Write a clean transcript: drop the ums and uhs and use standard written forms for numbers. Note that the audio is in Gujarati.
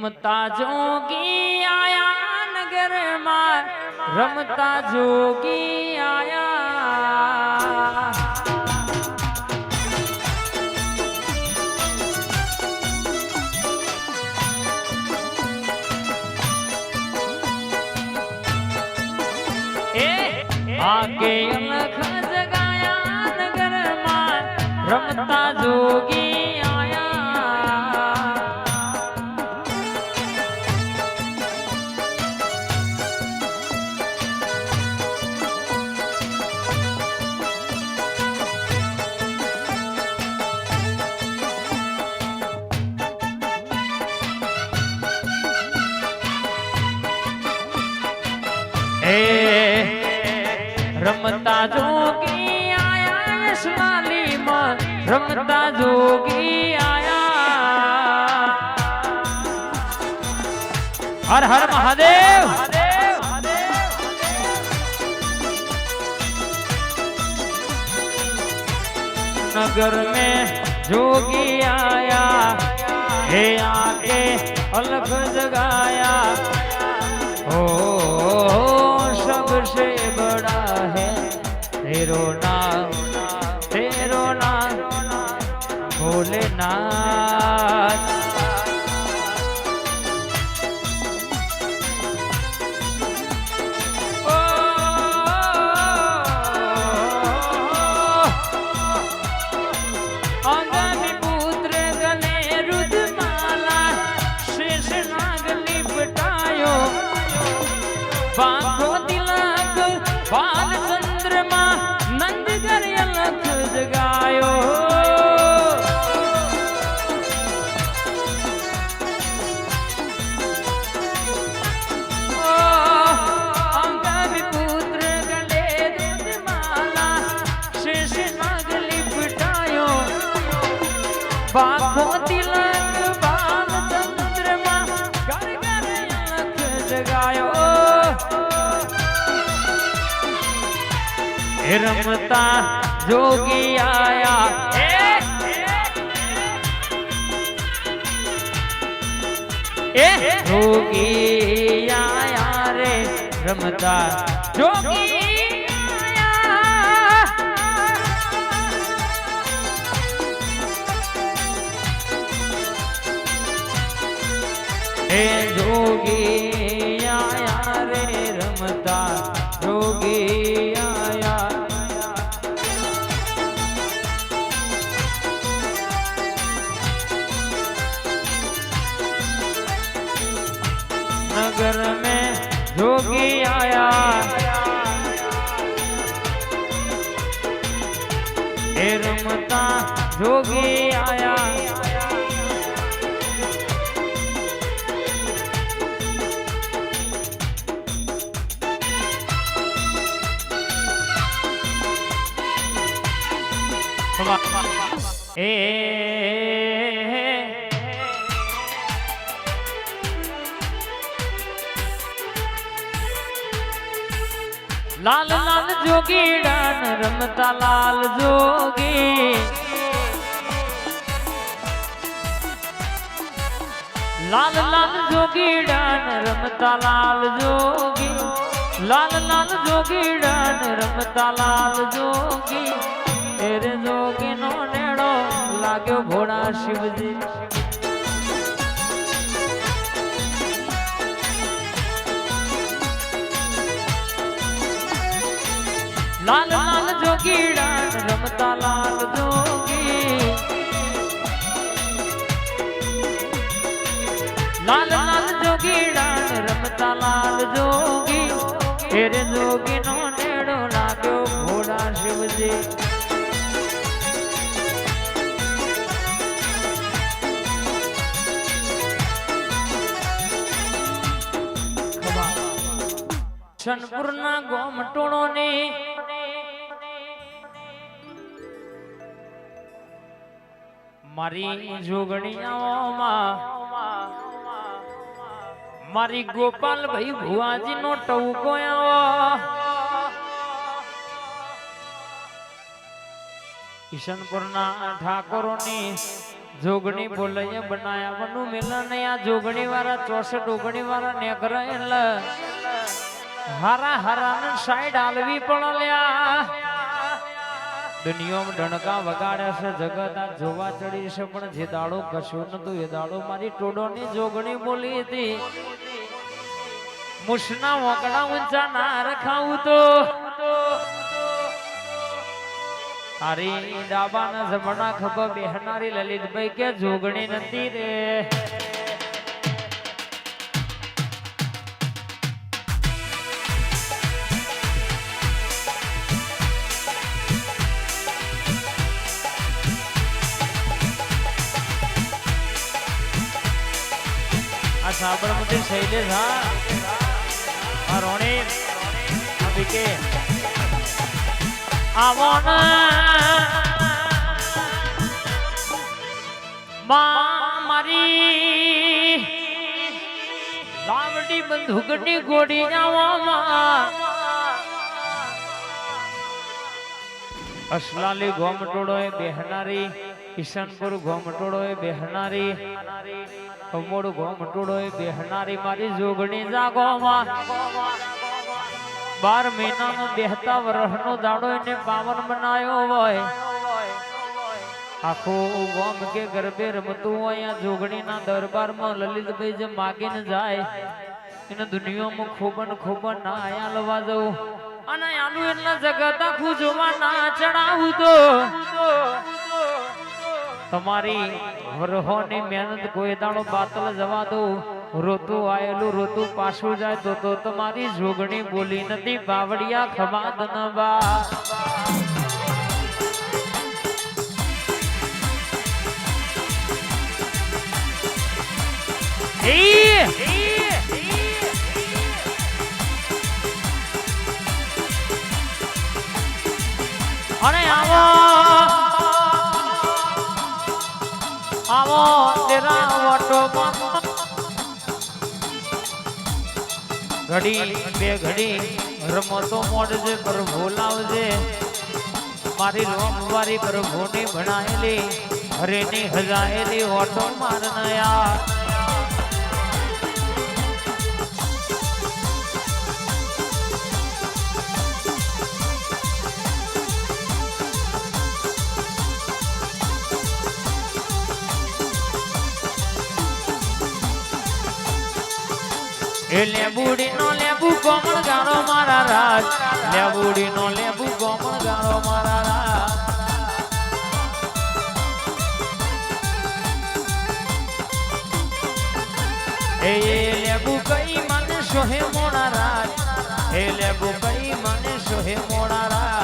રમતા જોગી આયા નગર માં રમતા જોગી આયા आगे अलख जगाया नगर में रमता जोगी आया रमता जोगी आया यशमाली में रमता जोगी आया हर हर महादेव नगर में जोगी आया हे आके अलग जगाया ओ सबसे बड़ा है तेरो नाम भोलेनाथ अंगामी पुत्र गले रुद्रमाला शेष नाग लिपटायो बांधो तिलक बाल चंद्रमा नंद कर अलख जगायो अंगामी पुत्र गले रुद्रमाला शेष नाग लिपटायो बांधो तिलक बाल चंद्रमा कर अलख जगायो रमता जोगी आया जोगी आया रे रमता जोगी आया जोगी आया रे रमता जोगी आया नगर में जोगी आया हे रमता जोगी आया लाल लाल जोगी डान रमता लाल जोगी लाल लाल जोगी डान रमता लाल जोगी लाल लाल जोगी डान रमता लाल जोगी तेरे जोगी नो नेड़ो लाग्यो घोड़ा शिवजी लाल लाल जोगी डान रमता लाल जोगी लाल लाल जोगी डान रमता लाल जोगी तेरे जोगी नो नेड़ो लाग्यो घोड़ा शिवजी शनपुरना गोमटोळो ने मारी जोगणियाओमां मारी गोपाल भाई भुवाजी नो टवको आવો किशनपुरना ठाकोरोनी જોગણી બોલૈયા બનાયાવાનું મિલન આ જોગણી વાળા 64 ઓગણી વાળા નેકરા એટલે હારા હારા સાઈડ આલવી પણ લ્યા દુનિયામાં ડણકા વગાડ્યા છે જગત આ જોવા ચડી છે પણ જે દાડો કશું નતું એ દાડો મારી ટોડોની જોગણી બોલી હતી મુસના વકડા ઊંચા ના રખાવું તો હારી ડાબાના જમણા ખભા બેહનારી લલિતભાઈ કે જોગણી નથી રે આ સાબરમતી શૈલેષ હા રોણી આ વિકે આવો મારી લાવડી બંદૂકની ગોળી આવામાં અસલાલી ગોમટોળોએ બેહનારી કિશનપુર ગોમટોળોએ બેહનારી અમોડ ગોમટોળોએ બેહનારી મારી જોગણી જાગોમાં 12 મહિનાનો બેહતા વરહનો દાડો એને પાવન બનાયો હોય આખો ગોમ કે ગરબે રમતું હોય જોગણીના દરબારમાં લલિતભાઈ જે માગીને જાય એને દુનિયામાં ખૂબ ના આયા લવા જવું અને આનું એટલે જગત આખું જોવા ના ચડાવું તો તમારી વરહોની મહેનત કોઈ દાડો બાતલ જવા દો રોતું આયેલું રોતું પાછું જાય તો તમારી જોગણી બોલી નથી બાવડિયા ખમાદ નવા અને આવો તેરા વટો ઘડી બે ઘડી રમતો મોડજે પ્રભુ લાવજે મારી રોમવારી પ્રભુની ભણાયેલી હરેની હજાયેલી ઓટો મારનયા એ લેબુડી નો લેબુ કોમળ ગાળો મારા રાજ લેબુડી નો લેબુ કોમળ ગાળો મારા રાજ એ લેબુ કઈ મને સોહે મોડા રાજ એ લેબુ કઈ મને સોહે મોડા રાજ